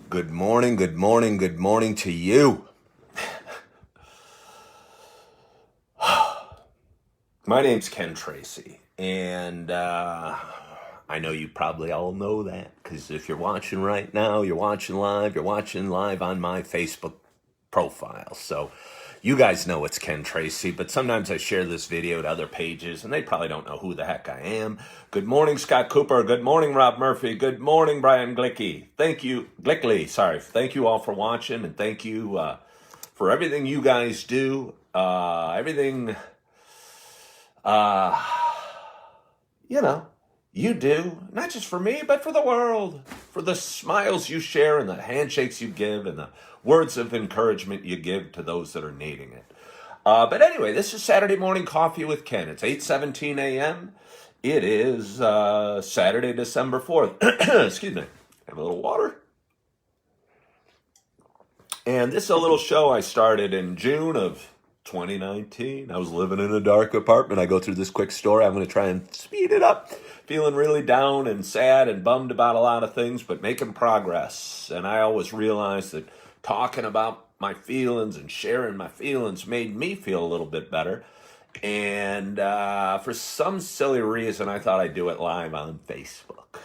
Good morning, good morning, good morning to you. My name's Ken Tracy, and I know you probably all know that, because if you're watching right now, you're watching live on my Facebook profile. So you guys know it's Ken Tracy, but sometimes I share this video to other pages, and they probably don't know who the heck I am. Good morning, Scott Cooper. Good morning, Rob Murphy. Good morning, Brian Glicky. Thank you, Glickly. Sorry. Thank you all for watching, and thank you for everything you guys do. You do, not just for me, but for the world, for the smiles you share and the handshakes you give and the words of encouragement you give to those that are needing it. But anyway, this is Saturday Morning Coffee with Ken. It's 8:17 a.m. It is Saturday, December 4th. Excuse me. Have a little water. And this is a little show I started in June of 2019. I was living in a dark apartment. I go through this quick story. I'm going to try and speed it up. Feeling really down and sad and bummed about a lot of things, but making progress. And I always realized that talking about my feelings and sharing my feelings made me feel a little bit better. And for some silly reason, I thought I'd do it live on Facebook.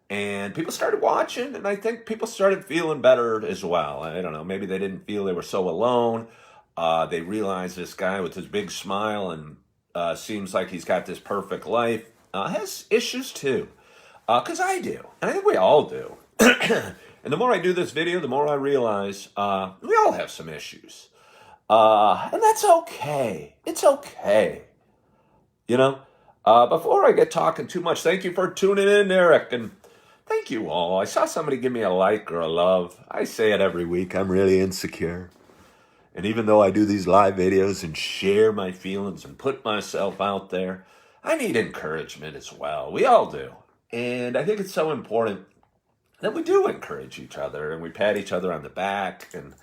And people started watching, and I think people started feeling better as well. I don't know, maybe they didn't feel they were so alone. They realized this guy with his big smile and seems like he's got this perfect life has issues too, because I do, and I think we all do. And the more I do this video, the more I realize we all have some issues, and that's okay. It's okay, you know. Before I get talking too much, thank you for tuning in, Eric, and thank you all. I saw somebody give me a like or a love. I say it every week. I'm really insecure. And even though I do these live videos and share my feelings and put myself out there, I need encouragement as well. We all do. And I think it's so important that we do encourage each other and we pat each other on the back and,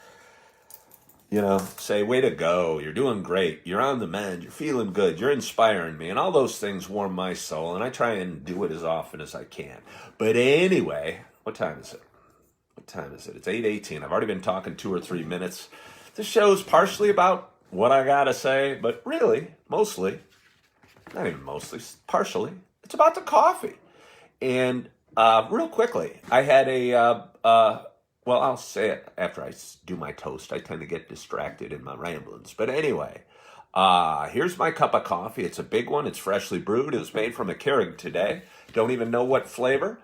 say, way to go. You're doing great. You're on the mend. You're feeling good. You're inspiring me. And all those things warm my soul. And I try and do it as often as I can. But anyway, what time is it? It's 8:18. I've already been talking 2 or 3 minutes. This show's partially about what I gotta say, but really, mostly, not even mostly, partially, it's about the coffee. And real quickly, I had I'll say it after I do my toast. I tend to get distracted in my ramblings. But anyway, here's my cup of coffee. It's a big one. It's freshly brewed. It was made from a Keurig today. Don't even know what flavor.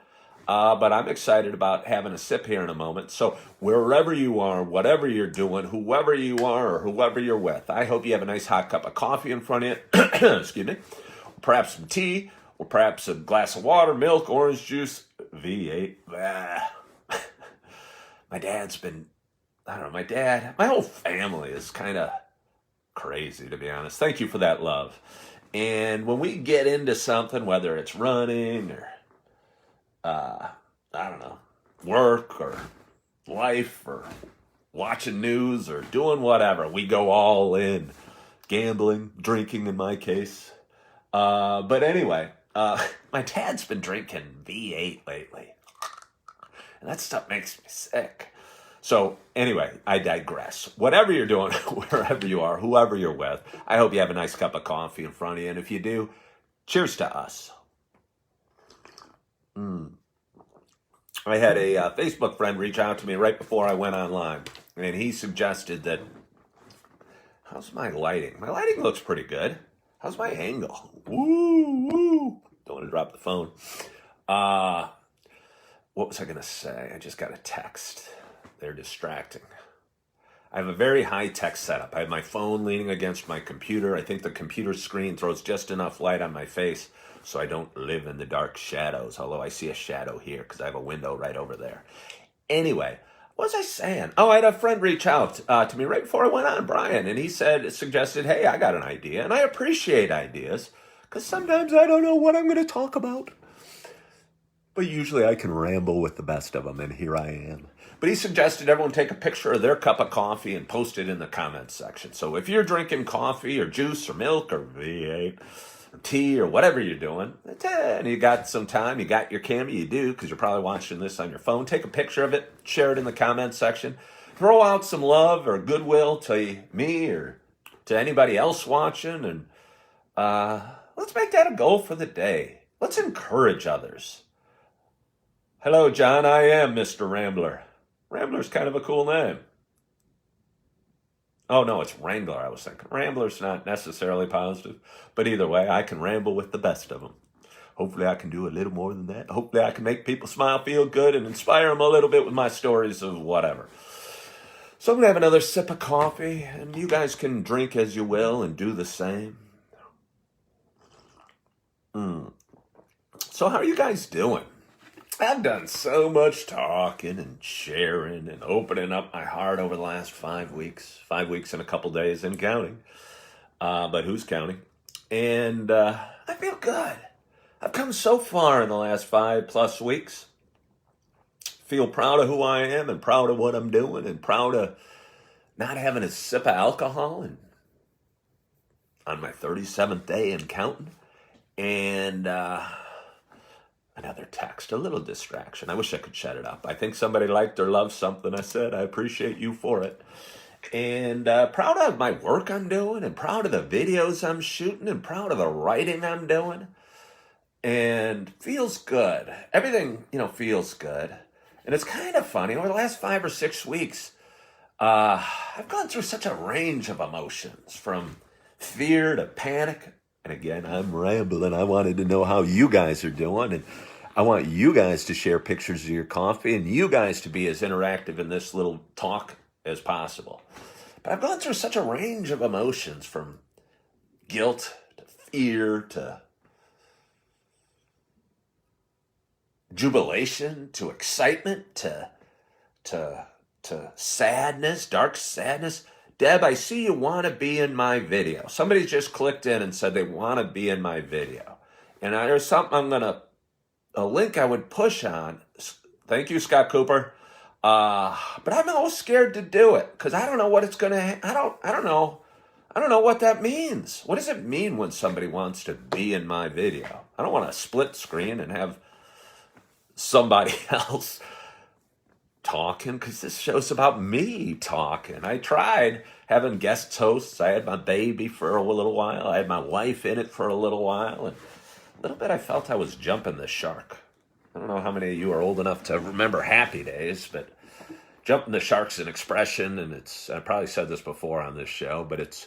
But I'm excited about having a sip here in a moment. So wherever you are, whatever you're doing, whoever you are or whoever you're with, I hope you have a nice hot cup of coffee in front of you. Excuse me. Perhaps some tea, or perhaps a glass of water, milk, orange juice, V8. My whole family is kind of crazy, to be honest. Thank you for that love. And when we get into something, whether it's running or I don't know, work or life or watching news or doing whatever, we go all in. Gambling, drinking in my case. But anyway, my dad's been drinking V8 lately. And that stuff makes me sick. So anyway, I digress. Whatever you're doing, wherever you are, whoever you're with, I hope you have a nice cup of coffee in front of you. And if you do, cheers to us. I had a Facebook friend reach out to me right before I went online, and he suggested that, how's my lighting? My lighting looks pretty good. How's my angle? Woo! Don't want to drop the phone. What was I going to say? I just got a text. They're distracting. I have a very high-tech setup. I have my phone leaning against my computer. I think the computer screen throws just enough light on my face so I don't live in the dark shadows, although I see a shadow here because I have a window right over there. Anyway, what was I saying? Oh, I had a friend reach out to me right before I went on, Brian, and he suggested, hey, I got an idea, and I appreciate ideas because sometimes I don't know what I'm going to talk about. But usually I can ramble with the best of them, and here I am. But he suggested everyone take a picture of their cup of coffee and post it in the comments section. So if you're drinking coffee or juice or milk or V8, tea or whatever you're doing, and you got some time, you got your camera, you do, because you're probably watching this on your phone. Take a picture of it, share it in the comments section. Throw out some love or goodwill to me or to anybody else watching, and let's make that a goal for the day. Let's encourage others. Hello, John. I am Mr. Rambler. Rambler's kind of a cool name. Oh, no, it's Wrangler, I was thinking. Rambler's not necessarily positive, but either way, I can ramble with the best of them. Hopefully I can do a little more than that. Hopefully I can make people smile, feel good, and inspire them a little bit with my stories of whatever. So I'm going to have another sip of coffee, and you guys can drink as you will and do the same. So how are you guys doing? I've done so much talking and sharing and opening up my heart over the last 5 weeks. 5 weeks and a couple days and counting. But who's counting? And I feel good. I've come so far in the last 5+ weeks. Feel proud of who I am and proud of what I'm doing and proud of not having a sip of alcohol and on my 37th day and counting. And another text, a little distraction. I wish I could shut it up. I think somebody liked or loved something I said. I appreciate you for it. And proud of my work I'm doing and proud of the videos I'm shooting and proud of the writing I'm doing. And feels good. Everything, feels good. And it's kind of funny. Over the last 5 or 6 weeks, I've gone through such a range of emotions, from fear to panic. And again, I'm rambling. I wanted to know how you guys are doing. And I want you guys to share pictures of your coffee and you guys to be as interactive in this little talk as possible. But I've gone through such a range of emotions, from guilt to fear to jubilation to excitement to sadness, dark sadness. Deb, I see you want to be in my video. Somebody just clicked in and said they want to be in my video. And there's something a link I would push on. Thank you, Scott Cooper. But I'm almost scared to do it because I don't know what it's going to, I don't know what that means. What does it mean when somebody wants to be in my video? I don't want to split screen and have somebody else talking, because this show's about me talking. I tried having guest hosts. I had my baby for a little while. I had my wife in it for a little while. And a little bit I felt I was jumping the shark. I don't know how many of you are old enough to remember Happy Days, but jumping the shark's an expression, and I probably said this before on this show, but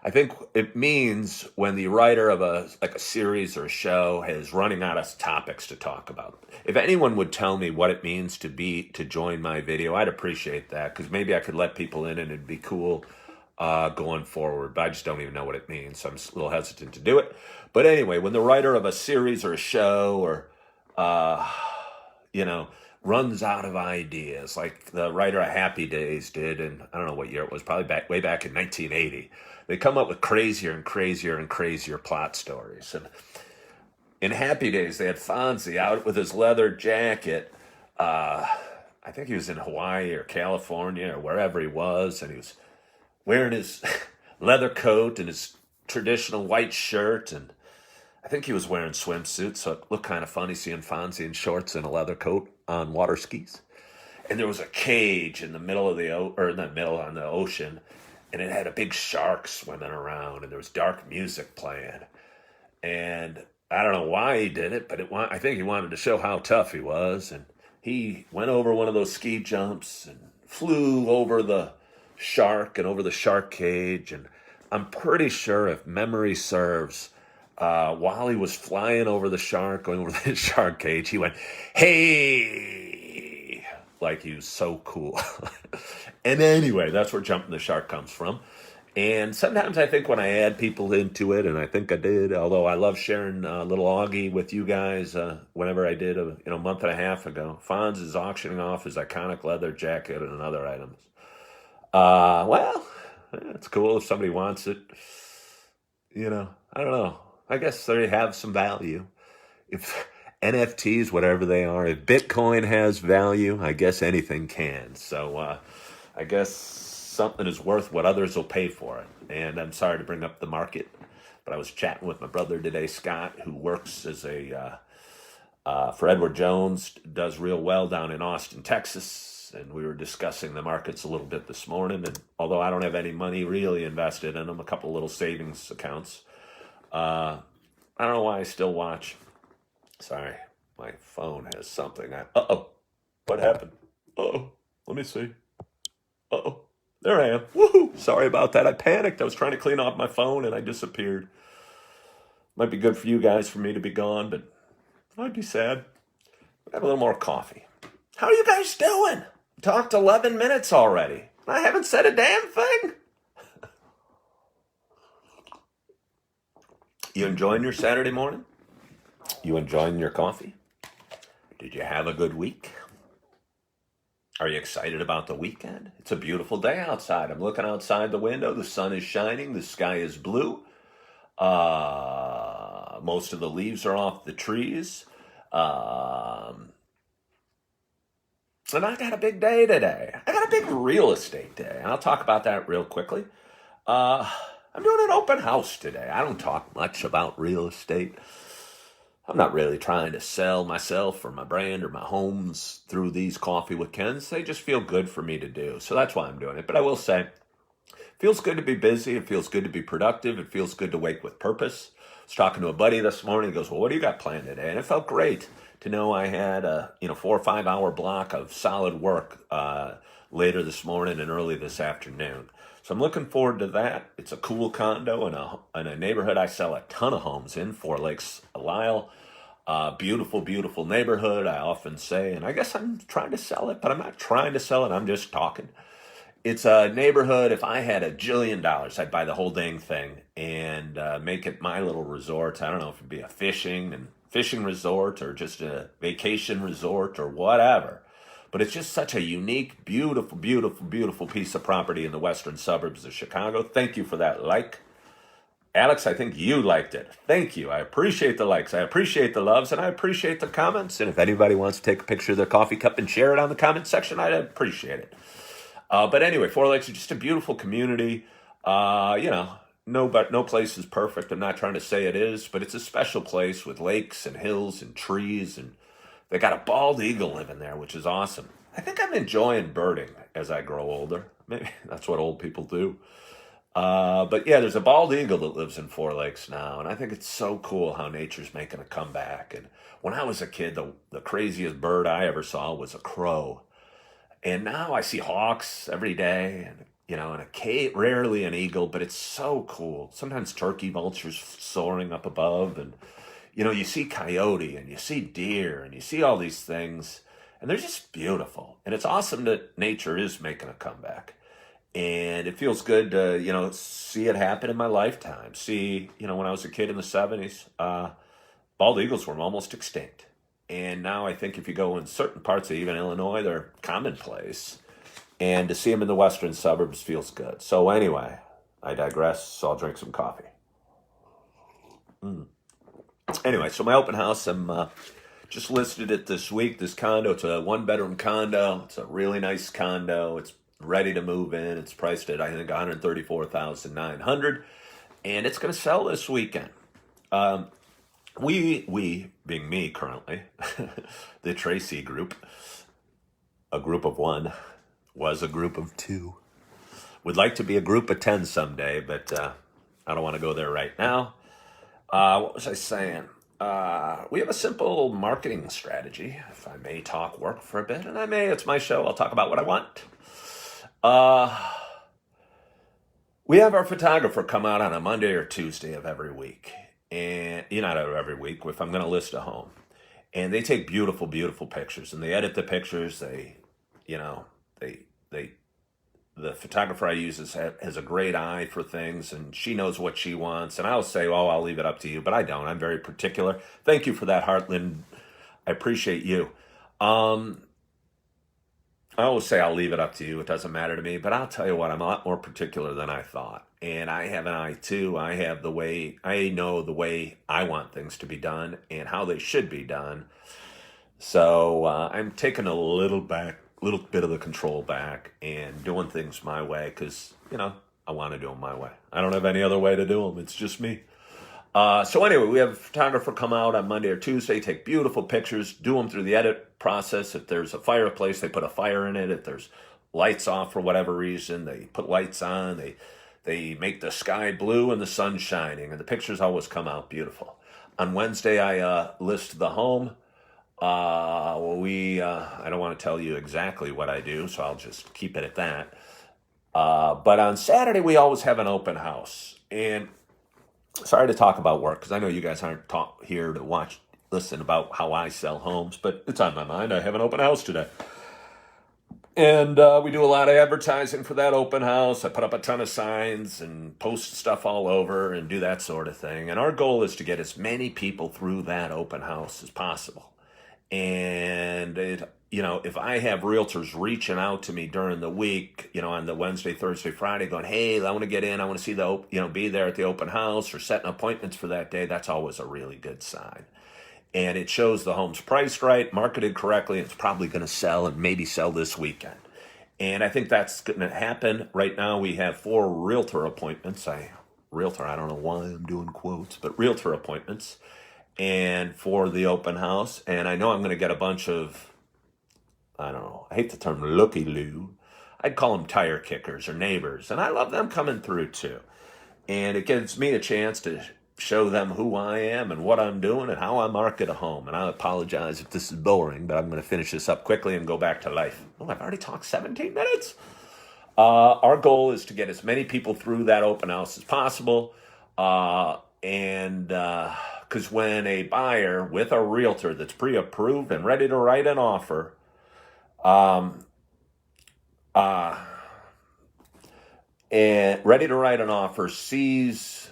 I think it means when the writer of a series or a show is running out of topics to talk about. If anyone would tell me what it means to join my video, I'd appreciate that, because maybe I could let people in and it'd be cool going forward. But I just don't even know what it means, so I'm a little hesitant to do it. But anyway, when the writer of a series or a show or runs out of ideas, like the writer of Happy Days did, and I don't know what year it was, probably way back in 1980. They come up with crazier and crazier and crazier plot stories. And in Happy Days, they had Fonzie out with his leather jacket. I think he was in Hawaii or California or wherever he was, and he was wearing his leather coat and his traditional white shirt, and I think he was wearing swimsuits, so it looked kind of funny seeing Fonzie in shorts and a leather coat on water skis. And there was a cage in the middle of on the ocean, and it had a big shark swimming around, and there was dark music playing. And I don't know why he did it, but I think he wanted to show how tough he was. And he went over one of those ski jumps and flew over the shark and over the shark cage. And I'm pretty sure, if memory serves, while he was flying over the shark, going over the shark cage, he went, "Hey!" Like he was so cool. And anyway, that's where Jumping the Shark comes from. And sometimes I think when I add people into it, and I think I did, although I love sharing Little Augie with you guys whenever I did a month and a half ago, Fonz is auctioning off his iconic leather jacket and other items. Well, it's cool if somebody wants it. I don't know. I guess they have some value. If NFTs, whatever they are, if Bitcoin has value, I guess anything can. So I guess something is worth what others will pay for it. And I'm sorry to bring up the market, But I was chatting with my brother today, Scott, who works as for Edward Jones, does real well down in Austin, Texas. And we were discussing the markets a little bit this morning. And although I don't have any money really invested in them, a couple little savings accounts, I don't know why I still watch. Sorry, my phone has something. Uh-oh, what happened? Uh-oh, let me see. Uh-oh, there I am. Woohoo! Sorry about that. I panicked. I was trying to clean off my phone and I disappeared. Might be good for you guys for me to be gone, but I'd be sad. Have a little more coffee. How are you guys doing? Talked 11 minutes already. I haven't said a damn thing. You enjoying your Saturday morning? You enjoying your coffee? Did you have a good week? Are you excited about the weekend? It's a beautiful day outside. I'm looking outside the window. The sun is shining. The sky is blue. Most of the leaves are off the trees. And I got a big day today. I got a big real estate day. I'll talk about that real quickly. I'm doing an open house today. I don't talk much about real estate. I'm not really trying to sell myself or my brand or my homes through these Coffee with Kens. They just feel good for me to do. So that's why I'm doing it. But I will say, it feels good to be busy. It feels good to be productive. It feels good to wake with purpose. I was talking to a buddy this morning. He goes, well, what do you got planned today? And it felt great to know I had a 4 or 5 hour block of solid work later this morning and early this afternoon. So I'm looking forward to that. It's a cool condo in a neighborhood I sell a ton of homes in, Four Lakes, Lisle. Beautiful, beautiful neighborhood, I often say. And I guess I'm trying to sell it, but I'm not trying to sell it. I'm just talking. It's a neighborhood. If I had $1 jillion, I'd buy the whole dang thing and make it my little resort. I don't know if it'd be a fishing resort or just a vacation resort or whatever. But it's just such a unique, beautiful, beautiful, beautiful piece of property in the western suburbs of Chicago. Thank you for that like. Alex, I think you liked it. Thank you. I appreciate the likes. I appreciate the loves, and I appreciate the comments. And if anybody wants to take a picture of their coffee cup and share it on the comment section, I'd appreciate it. But anyway, Four Lakes is just a beautiful community. No place is perfect. I'm not trying to say it is, but it's a special place with lakes and hills and trees, and they got a bald eagle living there, which is awesome. I think I'm enjoying birding as I grow older. Maybe that's what old people do. But yeah, there's a bald eagle that lives in Four Lakes now, and I think it's so cool how nature's making a comeback. And when I was a kid, the craziest bird I ever saw was a crow. And now I see hawks every day, and rarely an eagle, but it's so cool. Sometimes turkey vultures soaring up above, and you see coyote, and you see deer, and you see all these things, and they're just beautiful. And it's awesome that nature is making a comeback. And it feels good to, see it happen in my lifetime. See, when I was a kid in the 70s, bald eagles were almost extinct. And now I think if you go in certain parts of even Illinois, they're commonplace. And to see them in the western suburbs feels good. So anyway, I digress, so I'll drink some coffee. Anyway, so my open house, I'm just listed it this week. This condo, it's a 1-bedroom condo. It's a really nice condo. It's ready to move in. It's priced at, I think, $134,900, and it's going to sell this weekend. We being me currently, the Tracy group, a group of 1, was a group of 2. Would like to be a group of 10 someday, but I don't want to go there right now. What was I saying? We have a simple marketing strategy. If I may talk work for a bit, and it's my show. I'll talk about what I want. We have our photographer come out on a Monday or Tuesday of every week. And not every week, if I'm going to list a home. And they take beautiful, beautiful pictures, and they edit the pictures. The photographer I use has a great eye for things, and she knows what she wants. And I'll say, oh, I'll leave it up to you, but I don't. I'm very particular. Thank you for that, Heartland. I appreciate you. I always say I'll leave it up to you. It doesn't matter to me. But I'll tell you what, I'm a lot more particular than I thought. And I have an eye too. I know the way I want things to be done and how they should be done. So I'm taking a little bit of the control back and doing things my way because, I want to do them my way. I don't have any other way to do them. It's just me. So anyway, we have a photographer come out on Monday or Tuesday, take beautiful pictures, do them through the edit process. If there's a fireplace, they put a fire in it. If there's lights off for whatever reason, they put lights on. They make the sky blue and the sun shining, and the pictures always come out beautiful. On Wednesday, I list the home. I don't want to tell you exactly what I do, so I'll just keep it at that. But on Saturday, we always have an open house. And sorry to talk about work, because I know you guys aren't here to listen about how I sell homes, but it's on my mind. I have an open house today. And we do a lot of advertising for that open house. I put up a ton of signs and post stuff all over and do that sort of thing. And our goal is to get as many people through that open house as possible. And if I have realtors reaching out to me during the week, on the Wednesday, Thursday, Friday, going, hey, I want to get in, I want to see be there at the open house, or setting appointments for that day, that's always a really good sign. And it shows the home's priced right, marketed correctly, and it's probably going to sell, and maybe sell this weekend. And I think that's going to happen. Right now we have 4 realtor appointments. I don't know why I'm doing quotes, but realtor appointments, and for the open house. And I know I'm going to get a bunch of, I don't know, I hate the term looky-loo. I'd call them tire kickers or neighbors. And I love them coming through too. And it gives me a chance to show them who I am and what I'm doing and how I market a home. And I apologize if this is boring, but I'm going to finish this up quickly and go back to life. Oh, I've already talked 17 minutes. Our goal is to get as many people through that open house as possible. And because when a buyer with a realtor that's pre-approved and ready to write an offer, sees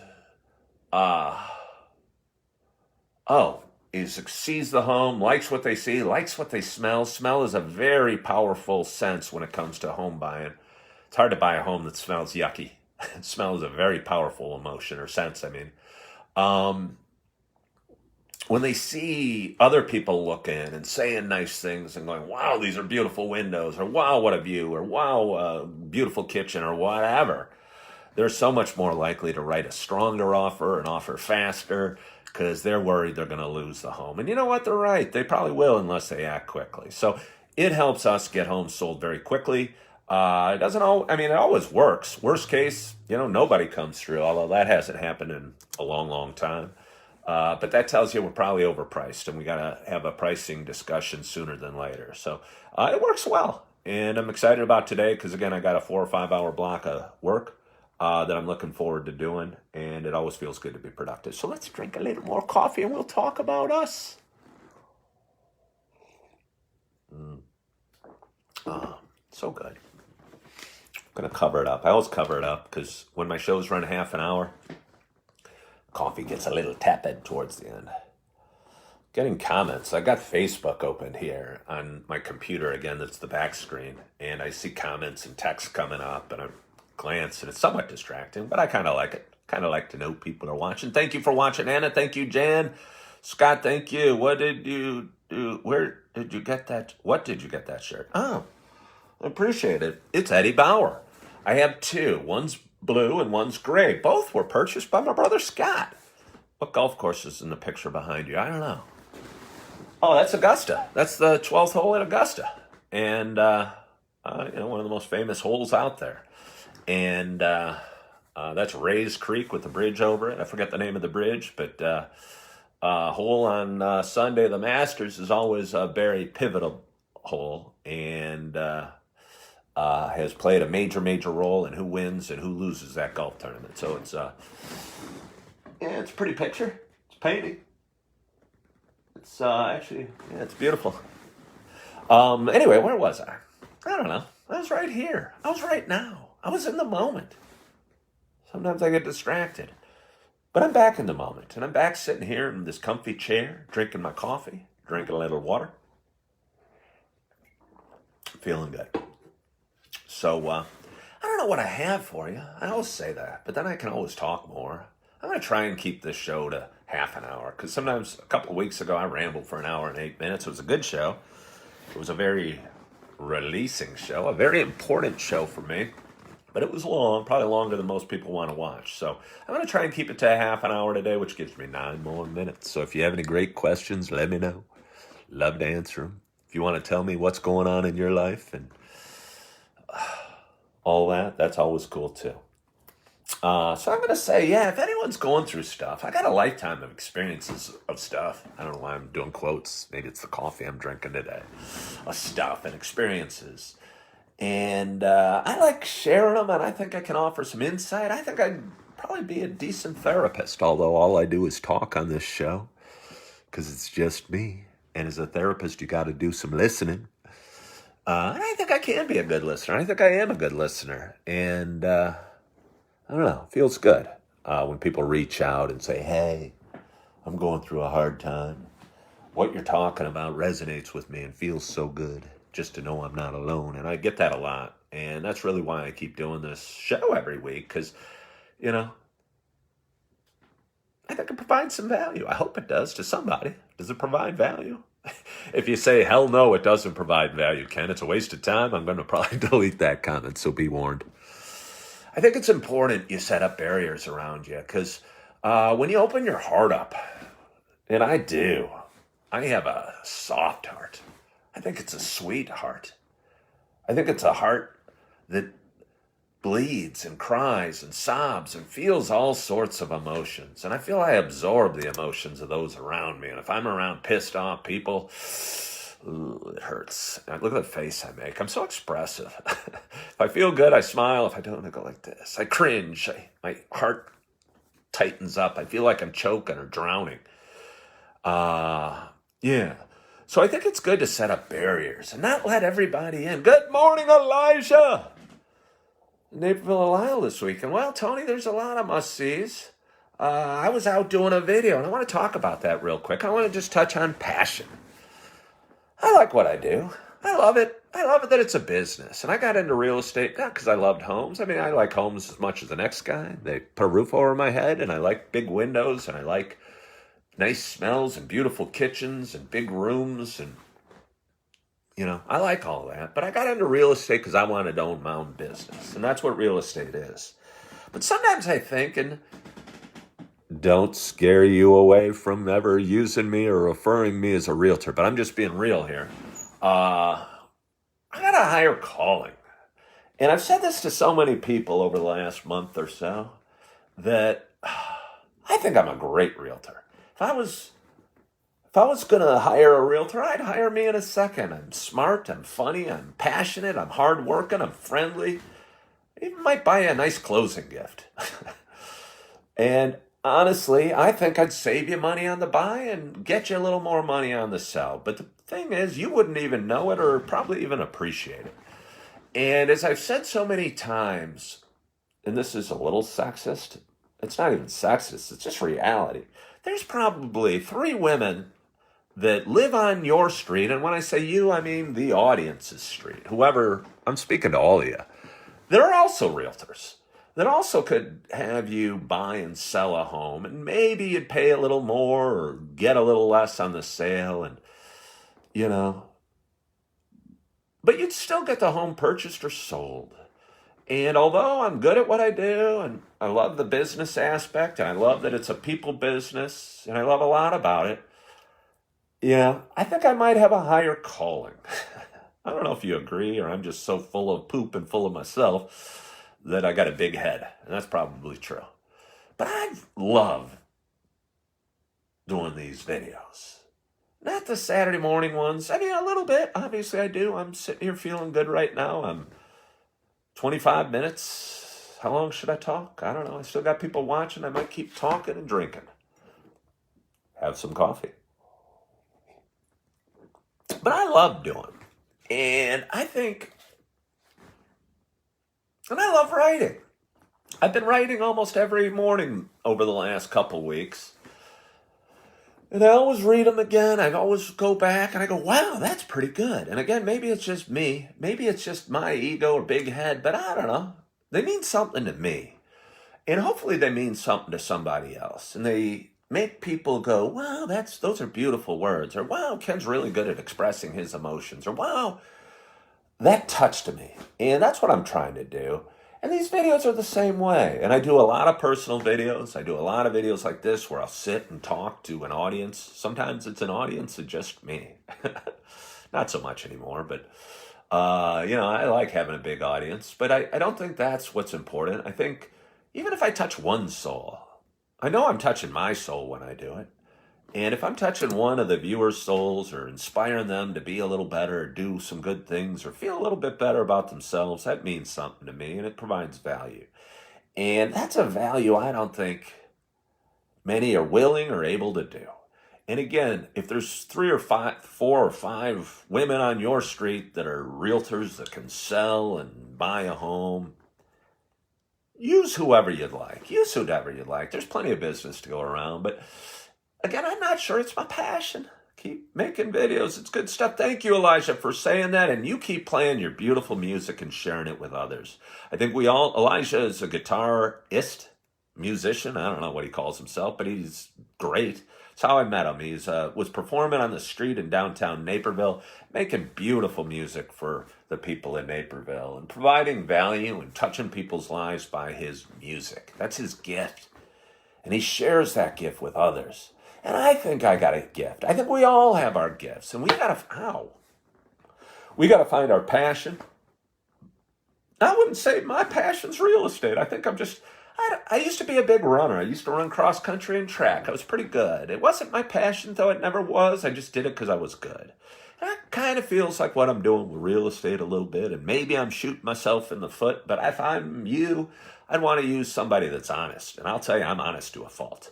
sees the home, likes what they see, likes what they smell. Smell is a very powerful sense when it comes to home buying. It's hard to buy a home that smells yucky. Smell is a very powerful emotion or sense. When they see other people looking and saying nice things and going, wow, these are beautiful windows, or wow, what a view, or wow, beautiful kitchen, or whatever, they're so much more likely to write a stronger offer and offer faster, because they're worried they're going to lose the home. And you know what? They're right. They probably will, unless they act quickly. So it helps us get homes sold very quickly. It always works. Worst case, nobody comes through, although that hasn't happened in a long, long time. But that tells you we're probably overpriced, and we got to have a pricing discussion sooner than later. So it works well. And I'm excited about today because, again, I got a 4 or 5 hour block of work that I'm looking forward to doing, and it always feels good to be productive. So let's drink a little more coffee, and we'll talk about us. So good. I'm going to cover it up. I always cover it up because when my shows run half an hour, coffee gets a little tepid towards the end. Getting comments. I got Facebook open here on my computer. Again, that's the back screen. And I see comments and texts coming up, and I glance, and it's somewhat distracting, but I kind of like it. Kind of like to know people are watching. Thank you for watching, Anna. Thank you, Jan. Scott, thank you. What did you do? Where did you get that? What did you get that shirt? Oh, I appreciate it. It's Eddie Bauer. I have 2. One's blue and one's gray. Both were purchased by my brother Scott. What golf course is in the picture behind you? I don't know. Oh, that's Augusta. That's the 12th hole at Augusta. And, one of the most famous holes out there. And that's Rays Creek with the bridge over it. I forget the name of the bridge, but hole on Sunday, the Masters, is always a very pivotal hole, and has played a major role in who wins and who loses that golf tournament. So it's it's a pretty picture. It's painting. It's it's beautiful. Anyway, where was I? I don't know. I was right here. I was right now. I was in the moment. Sometimes I get distracted. But I'm back in the moment. And I'm back sitting here in this comfy chair, drinking my coffee, drinking a little water. Feeling good. So, I don't know what I have for you. I always say that, but then I can always talk more. I'm going to try and keep this show to half an hour, because sometimes a couple of weeks ago I rambled for an hour and 8 minutes. It was a good show. It was a very releasing show, a very important show for me. But it was long, probably longer than most people want to watch. So I'm going to try and keep it to a half an hour today, which gives me 9 more minutes. So if you have any great questions, let me know. Love to answer them. If you want to tell me what's going on in your life and all that, that's always cool too. So I'm going to say, yeah, if anyone's going through stuff, I got a lifetime of experiences of stuff. I don't know why I'm doing quotes. Maybe it's the coffee I'm drinking today. Of stuff and experiences. And I like sharing them, and I think I can offer some insight. I think I'd probably be a decent therapist, although all I do is talk on this show because it's just me. And as a therapist, you got to do some listening. And I think I can be a good listener. I think I am a good listener. And I don't know, it feels good when people reach out and say, hey, I'm going through a hard time. What you're talking about resonates with me and feels so good just to know I'm not alone. And I get that a lot. And that's really why I keep doing this show every week because, you know, I think it provides some value. I hope it does to somebody. Does it provide value? If you say, hell no, it doesn't provide value, Ken, it's a waste of time, I'm going to probably delete that comment, so be warned. I think it's important you set up barriers around you because when you open your heart up, and I do, I have a soft heart. I think it's a sweet heart. I think it's a heart that bleeds and cries and sobs and feels all sorts of emotions. And I feel I absorb the emotions of those around me. And if I'm around pissed off people, ooh, it hurts. Look at the face I make. I'm so expressive. If I feel good, I smile. If I don't, I go like this. I cringe. My heart tightens up. I feel like I'm choking or drowning. Yeah. So I think it's good to set up barriers and not let everybody in. Good morning, Elijah. Naperville, Ohio this week. And well, Tony, there's a lot of must-sees. I was out doing a video, and I want to talk about that real quick. I want to just touch on passion. I like what I do. I love it. I love it that it's a business. And I got into real estate not because I loved homes. I mean, I like homes as much as the next guy. They put a roof over my head, and I like big windows, and I like nice smells and beautiful kitchens and big rooms. And, you know, I like all that. But I got into real estate because I wanted to own my own business. And that's what real estate is. But sometimes I think, and don't scare you away from ever using me or referring me as a realtor, but I'm just being real here. I got a higher calling. And I've said this to so many people over the last month or so that I think I'm a great realtor. If I was going to hire a realtor, I'd hire me in a second. I'm smart, I'm funny, I'm passionate, I'm hardworking, I'm friendly. Even might buy you a nice closing gift. And honestly, I think I'd save you money on the buy and get you a little more money on the sell. But the thing is, you wouldn't even know it or probably even appreciate it. And as I've said so many times, and this is a little sexist, it's not even sexist, it's just reality. There's probably 3 women that live on your street, and when I say you, I mean the audience's street. Whoever, I'm speaking to all of you. They're also realtors that also could have you buy and sell a home, and maybe you'd pay a little more or get a little less on the sale, and, you know, but you'd still get the home purchased or sold. And although I'm good at what I do, and I love the business aspect, and I love that it's a people business, and I love a lot about it, yeah, I think I might have a higher calling. I don't know if you agree, or I'm just so full of poop and full of myself that I got a big head, and that's probably true. But I love doing these videos. Not the Saturday morning ones. I mean, a little bit. Obviously, I do. I'm sitting here feeling good right now. I'm 25 minutes. How long should I talk? I don't know. I still got people watching. I might keep talking and drinking. Have some coffee. But I love doing them. And I think, and I love writing. I've been writing almost every morning over the last couple weeks. And I always read them again. I always go back and I go, wow, that's pretty good. And again, maybe it's just me. Maybe it's just my ego or big head, but I don't know. They mean something to me. And hopefully they mean something to somebody else. And they make people go, wow, those are beautiful words. Or wow, Ken's really good at expressing his emotions. Or wow, that touched me. And that's what I'm trying to do. And these videos are the same way. And I do a lot of personal videos. I do a lot of videos like this where I'll sit and talk to an audience. Sometimes it's an audience of just me. Not so much anymore, but I like having a big audience. But I don't think that's what's important. I think even if I touch one soul, I know I'm touching my soul when I do it. And if I'm touching one of the viewers' souls or inspiring them to be a little better or do some good things or feel a little bit better about themselves, that means something to me and it provides value. And that's a value I don't think many are willing or able to do. And again, if there's 4 or 5 women on your street that are realtors that can sell and buy a home, use whoever you'd like. Use whoever you'd like. There's plenty of business to go around, but again, I'm not sure it's my passion. Keep making videos. It's good stuff. Thank you, Elijah, for saying that. And you keep playing your beautiful music and sharing it with others. I think Elijah is a guitarist, musician. I don't know what he calls himself, but he's great. It's how I met him. He was performing on the street in downtown Naperville, making beautiful music for the people in Naperville and providing value and touching people's lives by his music. That's his gift. And he shares that gift with others. And I think I got a gift. I think we all have our gifts. And we got to find our passion. I wouldn't say my passion's real estate. I think I used to be a big runner. I used to run cross country and track. I was pretty good. It wasn't my passion, though it never was. I just did it because I was good. And that kind of feels like what I'm doing with real estate a little bit. And maybe I'm shooting myself in the foot. But if I'm you, I'd want to use somebody that's honest. And I'll tell you, I'm honest to a fault.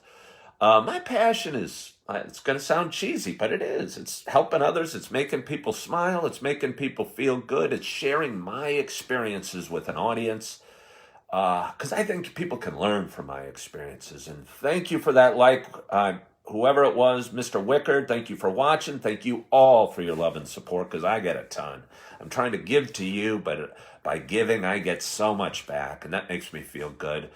My passion is, it's going to sound cheesy, but it is. It's helping others. It's making people smile. It's making people feel good. It's sharing my experiences with an audience. Because I think people can learn from my experiences. And thank you for that whoever it was, Mr. Wickard, thank you for watching. Thank you all for your love and support because I get a ton. I'm trying to give to you, but by giving, I get so much back, and that makes me feel good.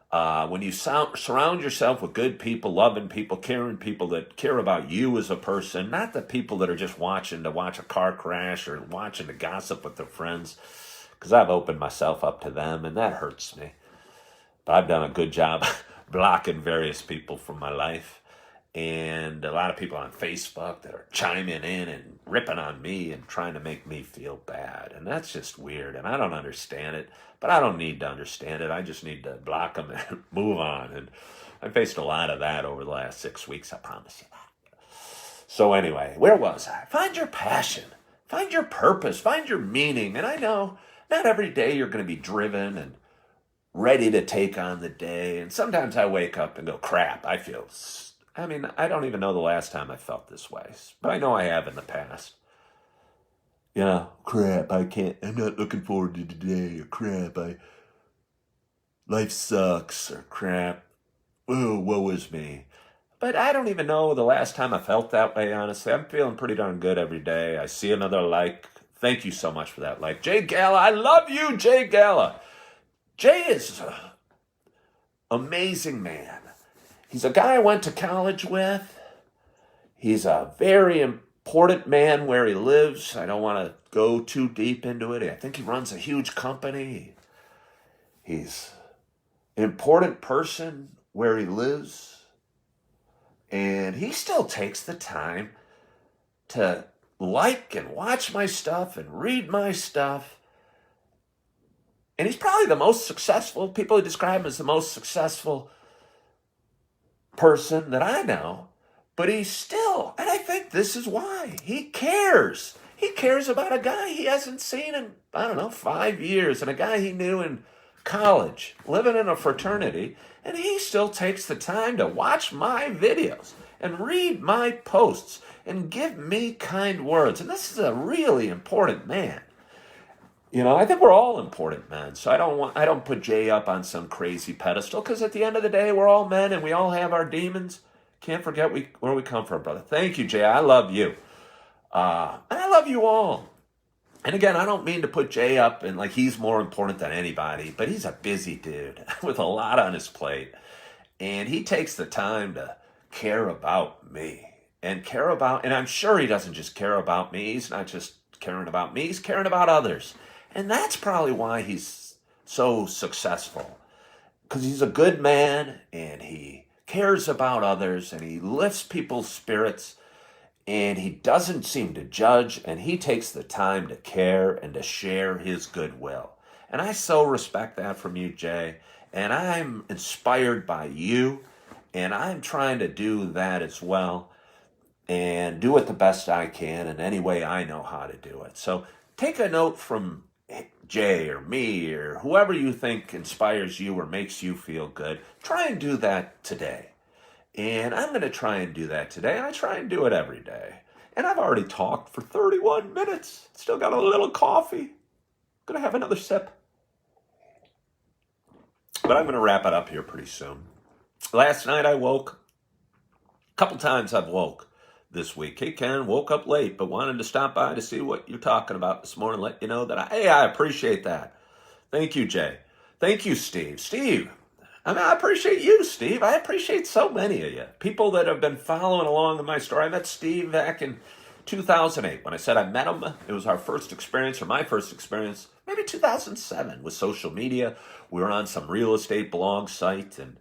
When you surround yourself with good people, loving people, caring people that care about you as a person, not the people that are just watching to watch a car crash or watching to gossip with their friends, because I've opened myself up to them, and that hurts me. But I've done a good job blocking various people from my life. And a lot of people on Facebook that are chiming in and ripping on me and trying to make me feel bad. And that's just weird. And I don't understand it. But I don't need to understand it. I just need to block them and move on. And I faced a lot of that over the last 6 weeks. I promise you that. So anyway, where was I? Find your passion. Find your purpose. Find your meaning. And I know not every day you're going to be driven and ready to take on the day. And sometimes I wake up and go, crap, I don't even know the last time I felt this way, but I know I have in the past. Crap, I'm not looking forward to today, or crap, life sucks, or crap, oh, woe is me. But I don't even know the last time I felt that way, honestly. I'm feeling pretty darn good every day. I see another like. Thank you so much for that like. Jay Gala, I love you, Jay Gala. Jay is an amazing man. He's a guy I went to college with. He's a very important man where he lives. I don't want to go too deep into it. I think he runs a huge company. He's an important person where he lives. And he still takes the time to like and watch my stuff and read my stuff. And he's probably the most successful. People describe him as the most successful person that I know, but he's still, and I think this is why, he cares. He cares about a guy he hasn't seen in, 5 years, and a guy he knew in college, living in a fraternity, and he still takes the time to watch my videos and read my posts and give me kind words. And this is a really important man. I think we're all important men, so I don't put Jay up on some crazy pedestal, because at the end of the day, we're all men and we all have our demons. Can't forget where we come from, brother. Thank you, Jay. I love you. And I love you all. And again, I don't mean to put Jay up and like he's more important than anybody, but he's a busy dude with a lot on his plate. And he takes the time to care about me and I'm sure he doesn't just care about me. He's not just caring about me. He's caring about others. And that's probably why he's so successful because he's a good man and he cares about others and he lifts people's spirits and he doesn't seem to judge and he takes the time to care and to share his goodwill. And I so respect that from you, Jay. And I'm inspired by you and I'm trying to do that as well and do it the best I can in any way I know how to do it. So take a note from Jay or me or whoever you think inspires you or makes you feel good. Try and do that today. And I'm going to try and do that today. I try and do it every day. And I've already talked for 31 minutes. Still got a little coffee. Going to have another sip. But I'm going to wrap it up here pretty soon. Last night I woke. A couple times I've woke this week. Hey, Ken, woke up late, but wanted to stop by to see what you're talking about this morning. Let you know that I appreciate that. Thank you, Jay. Thank you, Steve. Steve, I appreciate you, Steve. I appreciate so many of you. People that have been following along in my story. I met Steve back in 2008. When I said I met him, it was our first experience, or my first experience, maybe 2007 with social media. We were on some real estate blog site, and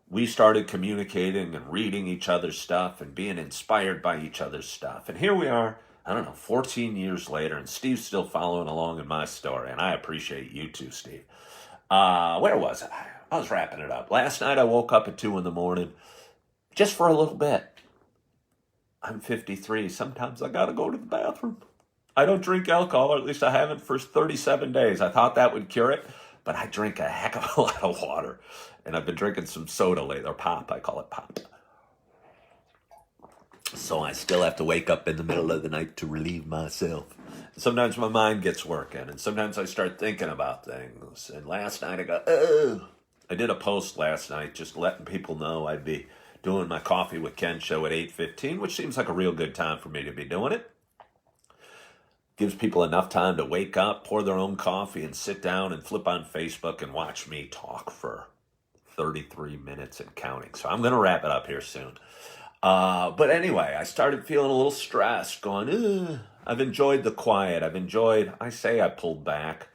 we started communicating and reading each other's stuff and being inspired by each other's stuff. And here we are, 14 years later, and Steve's still following along in my story. And I appreciate you too, Steve. Where was I? I was wrapping it up. Last night I woke up at 2 in the morning just for a little bit. I'm 53. Sometimes I got to go to the bathroom. I don't drink alcohol, or at least I haven't for 37 days. I thought that would cure it, but I drink a heck of a lot of water. And I've been drinking some soda lately, or pop. I call it pop. So I still have to wake up in the middle of the night to relieve myself. Sometimes my mind gets working, and sometimes I start thinking about things. And last night I go, oh. I did a post last night just letting people know I'd be doing my Coffee with Ken show at 8:15, which seems like a real good time for me to be doing it. Gives people enough time to wake up, pour their own coffee, and sit down and flip on Facebook and watch me talk for 33 minutes and counting. So I'm going to wrap it up here soon. But anyway, I started feeling a little stressed, going, I've enjoyed the quiet. I pulled back.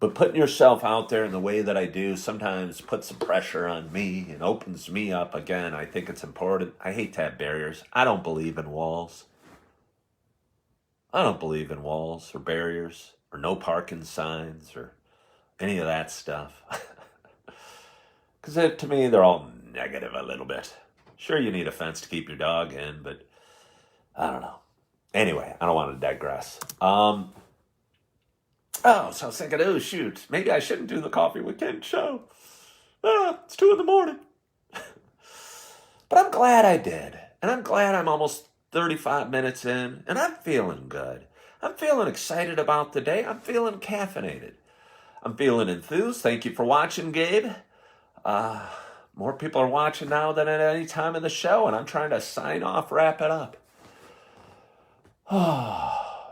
But putting yourself out there in the way that I do sometimes puts some pressure on me and opens me up. Again, I think it's important. I hate to have barriers. I don't believe in walls. I don't believe in walls or barriers or no parking signs or any of that stuff. Because to me, they're all negative a little bit. Sure, you need a fence to keep your dog in, but I don't know. Anyway, I don't want to digress. So I was thinking, shoot, maybe I shouldn't do the Coffee with Ken show. It's 2 in the morning. But I'm glad I did. And I'm glad I'm almost 35 minutes in, and I'm feeling good. I'm feeling excited about the day. I'm feeling caffeinated. I'm feeling enthused. Thank you for watching, Gabe. More people are watching now than at any time in the show, and I'm trying to sign off, wrap it up.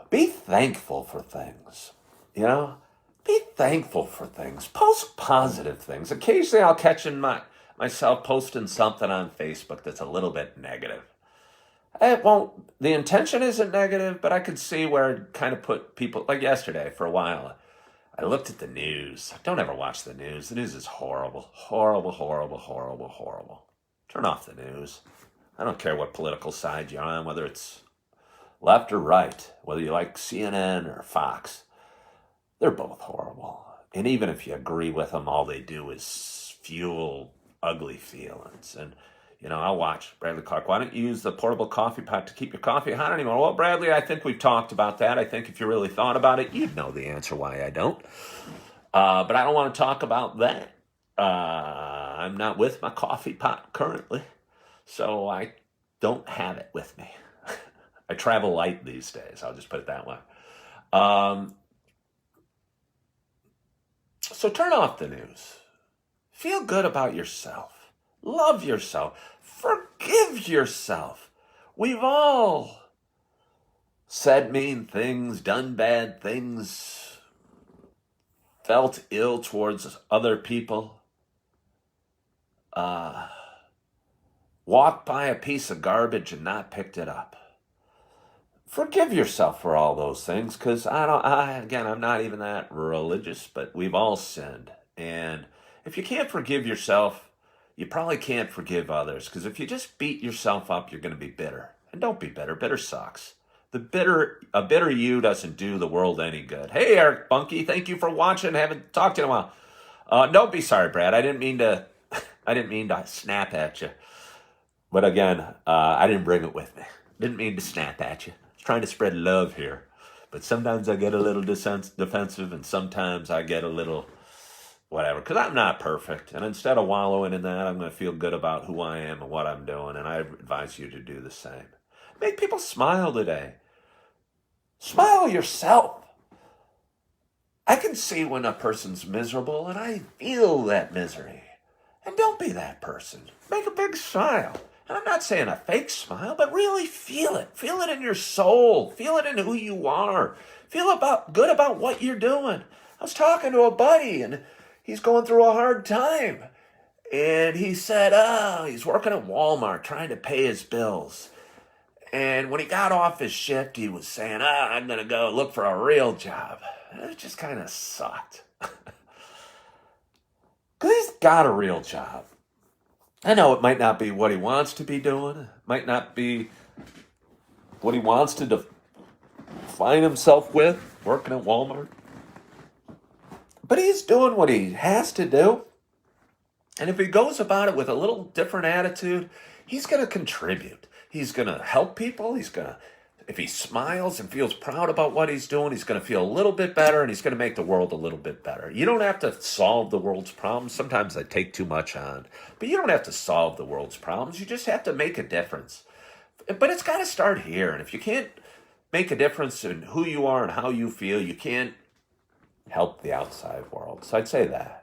Be thankful for things. Be thankful for things. Post positive things. Occasionally I'll catch myself posting something on Facebook that's a little bit negative. The intention isn't negative, but I could see where it kind of put people, like yesterday for a while, I looked at the news. Don't ever watch the news. The news is horrible. Horrible, horrible, horrible, horrible. Turn off the news. I don't care what political side you're on, whether it's left or right, whether you like CNN or Fox. They're both horrible. And even if you agree with them, all they do is fuel ugly feelings. And, I'll watch Bradley Clark. Why don't you use the portable coffee pot to keep your coffee hot anymore? Well, Bradley, I think we've talked about that. I think if you really thought about it, you'd know the answer why I don't. But I don't want to talk about that. I'm not with my coffee pot currently, so I don't have it with me. I travel light these days. I'll just put it that way. So turn off the news. Feel good about yourself. Love yourself. Forgive yourself. We've all said mean things, done bad things, felt ill towards other people, walked by a piece of garbage and not picked it up, forgive yourself for all those things, because again, I'm not even that religious, but we've all sinned. And if you can't forgive yourself, you probably can't forgive others, because if you just beat yourself up, you're going to be bitter. And don't be bitter. Bitter sucks. A bitter you doesn't do the world any good. Hey, Eric Bunky, thank you for watching. Haven't talked to you in a while. Don't be sorry, Brad. I didn't mean to. I didn't mean to snap at you. But again, I didn't bring it with me. Didn't mean to snap at you. I was trying to spread love here. But sometimes I get a little defensive, and sometimes I get a little whatever, because I'm not perfect. And instead of wallowing in that, I'm going to feel good about who I am and what I'm doing. And I advise you to do the same. Make people smile today. Smile yourself. I can see when a person's miserable, and I feel that misery. And don't be that person. Make a big smile. And I'm not saying a fake smile, but really feel it. Feel it in your soul. Feel it in who you are. Feel good about what you're doing. I was talking to a buddy, and he's going through a hard time. And he said, he's working at Walmart trying to pay his bills. And when he got off his shift, he was saying, I'm going to go look for a real job. And it just kind of sucked. Because he's got a real job. I know it might not be what he wants to be doing. It might not be what he wants to define himself with, working at Walmart. But he's doing what he has to do. And if he goes about it with a little different attitude, he's going to contribute. He's going to help people. If he smiles and feels proud about what he's doing, he's going to feel a little bit better, and he's going to make the world a little bit better. You don't have to solve the world's problems. Sometimes I take too much on. But you don't have to solve the world's problems. You just have to make a difference. But it's got to start here. And if you can't make a difference in who you are and how you feel, you can't help the outside world. So I'd say that.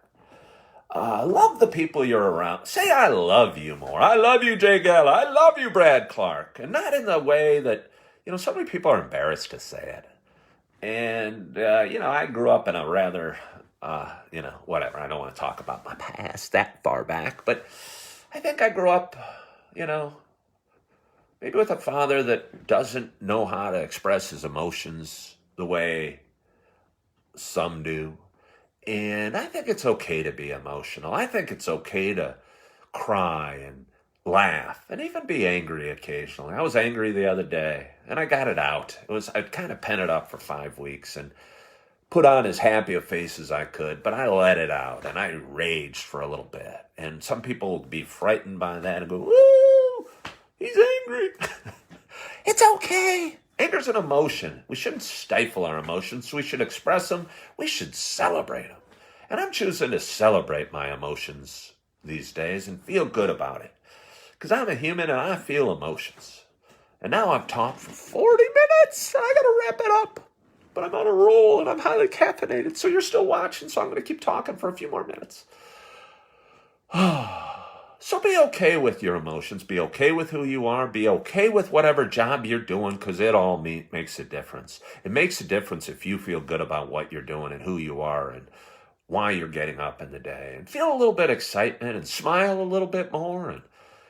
Love the people you're around. Say I love you more. I love you, Jay Gell. I love you, Brad Clark. And not in the way that, so many people are embarrassed to say it. And, I grew up in a rather, whatever. I don't want to talk about my past that far back. But I think I grew up, maybe with a father that doesn't know how to express his emotions the way some do. And I think it's okay to be emotional. I think it's okay to cry and laugh and even be angry occasionally. I was angry the other day, and I got it out. I'd kind of pent it up for 5 weeks and put on as happy a face as I could, but I let it out, and I raged for a little bit. And some people will be frightened by that and go, woo, he's angry. It's okay. Anger's an emotion. We shouldn't stifle our emotions. We should express them. We should celebrate them. And I'm choosing to celebrate my emotions these days and feel good about it. Because I'm a human and I feel emotions. And now I've talked for 40 minutes. I got to wrap it up. But I'm on a roll and I'm highly caffeinated. So you're still watching, so I'm going to keep talking for a few more minutes. So be okay with your emotions. Be okay with who you are. Be okay with whatever job you're doing, because it all makes a difference. It makes a difference if you feel good about what you're doing and who you are and why you're getting up in the day. And feel a little bit of excitement and smile a little bit more and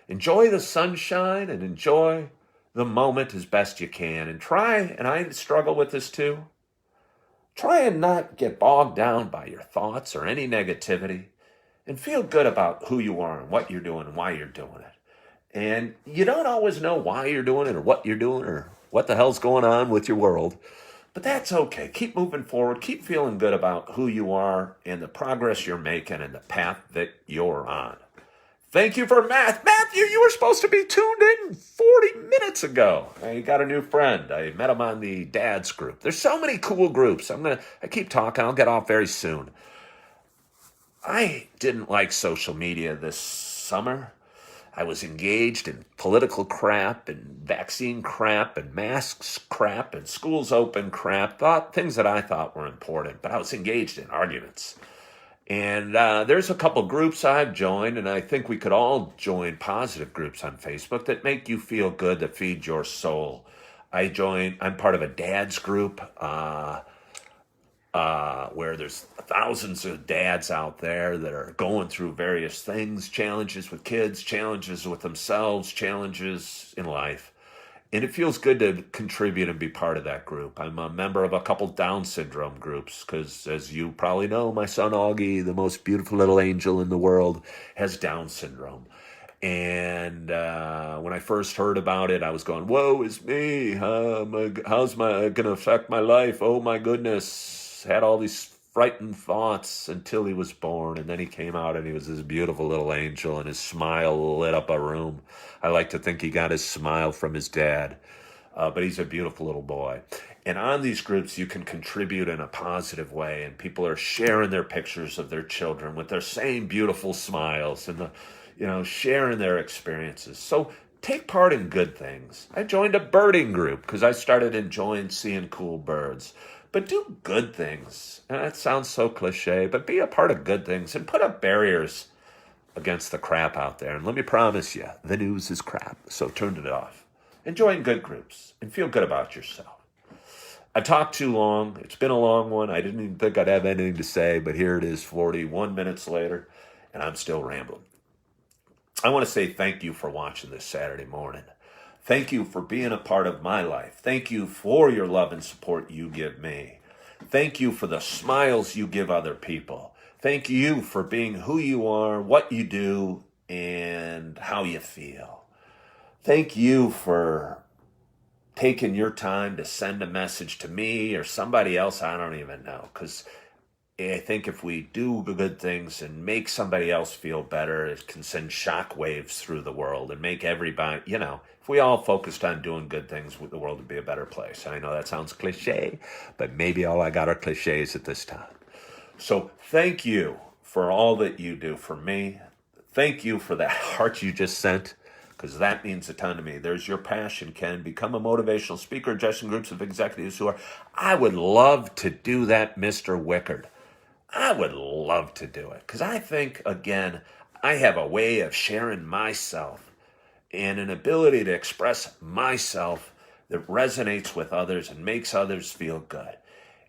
enjoy the sunshine and enjoy the moment as best you can. And and I struggle with this too, try and not get bogged down by your thoughts or any negativity. And feel good about who you are and what you're doing and why you're doing it. And you don't always know why you're doing it or what you're doing or what the hell's going on with your world. But that's okay. Keep moving forward. Keep feeling good about who you are and the progress you're making and the path that you're on. Thank you for Matthew, you were supposed to be tuned in 40 minutes ago. I got a new friend. I met him on the Dads group. There's so many cool groups. I keep talking. I'll get off very soon. I didn't like social media this summer. I was engaged in political crap and vaccine crap and masks crap and schools open crap, things that I thought were important, but I was engaged in arguments. And there's a couple groups I've joined, and I think we could all join positive groups on Facebook that make you feel good, that feed your soul. I'm part of a dads group, where there's thousands of dads out there that are going through various things, challenges with kids, challenges with themselves, challenges in life. And it feels good to contribute and be part of that group. I'm a member of a couple Down syndrome groups because, as you probably know, my son Augie, the most beautiful little angel in the world, has Down syndrome. And when I first heard about it, I was going, "Woe is me! How's my going to affect my life? Oh my goodness!" Had all these frightened thoughts until he was born, and then he came out and he was this beautiful little angel, and his smile lit up a room. I like to think he got his smile from his dad, but he's a beautiful little boy. And on these groups, you can contribute in a positive way, and people are sharing their pictures of their children with their same beautiful smiles and sharing their experiences. So take part in good things. I joined a birding group because I started enjoying seeing cool birds. But do good things. And that sounds so cliche, but be a part of good things and put up barriers against the crap out there. And let me promise you, the news is crap, so turn it off. Join good groups and feel good about yourself. I talked too long. It's been a long one. I didn't even think I'd have anything to say, but here it is 41 minutes later, and I'm still rambling. I want to say thank you for watching this Saturday morning. Thank you for being a part of my life. Thank you for your love and support you give me. Thank you for the smiles you give other people. Thank you for being who you are, what you do, and how you feel. Thank you for taking your time to send a message to me or somebody else I don't even know, because I think if we do good things and make somebody else feel better, it can send shockwaves through the world and make everybody, if we all focused on doing good things, the world would be a better place. And I know that sounds cliche, but maybe all I got are cliches at this time. So thank you for all that you do for me. Thank you for that heart you just sent, because that means a ton to me. There's your passion, Ken. Become a motivational speaker, addressing groups of executives who are, I would love to do that, Mr. Wickard. I would love to do it because I think, again, I have a way of sharing myself and an ability to express myself that resonates with others and makes others feel good.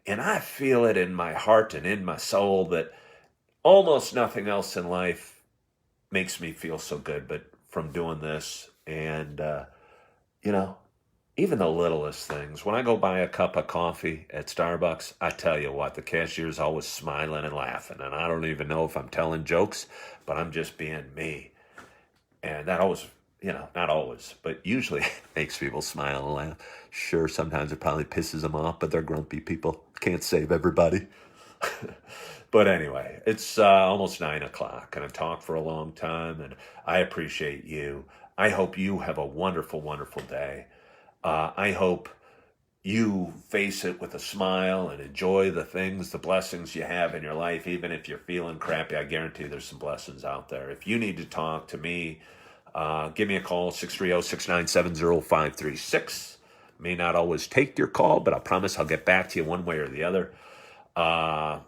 And I feel it in my heart and in my soul that almost nothing else in life makes me feel so good but from doing this. And, even the littlest things. When I go buy a cup of coffee at Starbucks, I tell you what, the cashier's always smiling and laughing. And I don't even know if I'm telling jokes, but I'm just being me. And that always, not always, but usually makes people smile and laugh. Sure, sometimes it probably pisses them off, but they're grumpy people. Can't save everybody. But anyway, it's almost 9 o'clock, and I've talked for a long time, and I appreciate you. I hope you have a wonderful, wonderful day. I hope you face it with a smile and enjoy the things, the blessings you have in your life, even if you're feeling crappy. I guarantee there's some blessings out there. If you need to talk to me, give me a call, 630-697-0536. May not always take your call, but I promise I'll get back to you one way or the other about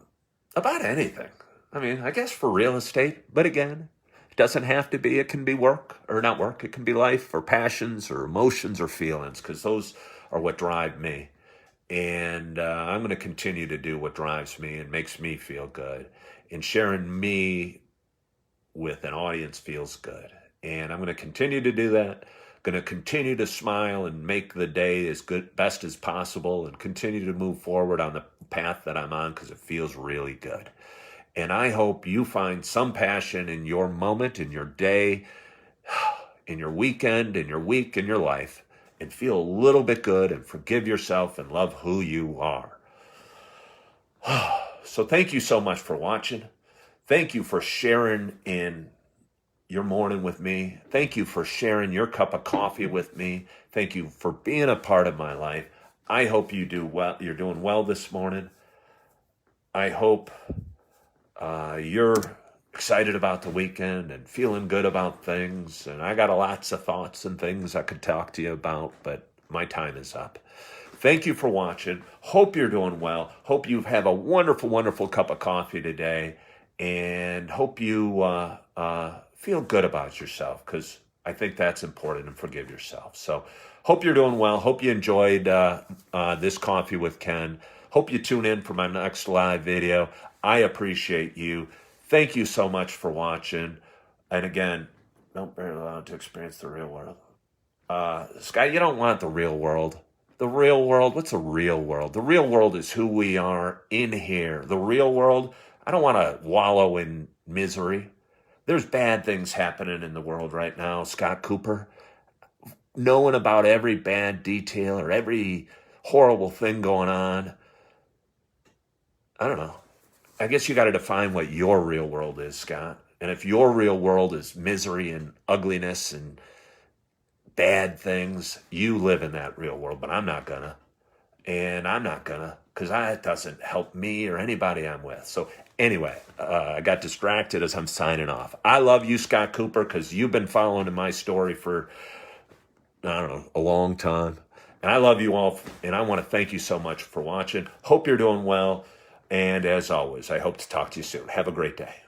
anything. I mean, I guess for real estate, but again, it doesn't have to be. It can be work or not work. It can be life or passions or emotions or feelings, because those are what drive me. And I'm going to continue to do what drives me and makes me feel good. And sharing me with an audience feels good. And I'm going to continue to do that. Going to continue to smile and make the day as best as possible, and continue to move forward on the path that I'm on because it feels really good. And I hope you find some passion in your moment, in your day, in your weekend, in your week, in your life, and feel a little bit good and forgive yourself and love who you are. So thank you so much for watching. Thank you for sharing in your morning with me. Thank you for sharing your cup of coffee with me. Thank you for being a part of my life. I hope you do well. You're doing well this morning. I hope you're excited about the weekend and feeling good about things. And I got lots of thoughts and things I could talk to you about, but my time is up. Thank you for watching. Hope you're doing well. Hope you have a wonderful, wonderful cup of coffee today. And hope you feel good about yourself, because I think that's important, and forgive yourself. So hope you're doing well. Hope you enjoyed this Coffee with Ken. Hope you tune in for my next live video. I appreciate you. Thank you so much for watching. And again, don't be allowed to experience the real world. Scott, you don't want the real world. The real world, what's the real world? The real world is who we are in here. The real world, I don't want to wallow in misery. There's bad things happening in the world right now, Scott Cooper. Knowing about every bad detail or every horrible thing going on, I don't know. I guess you got to define what your real world is, Scott. And if your real world is misery and ugliness and bad things, you live in that real world, but I'm not gonna. And I'm not gonna, because that doesn't help me or anybody I'm with. So anyway, I got distracted as I'm signing off. I love you, Scott Cooper, because you've been following my story for, I don't know, a long time. And I love you all, and I want to thank you so much for watching. Hope you're doing well. And as always, I hope to talk to you soon. Have a great day.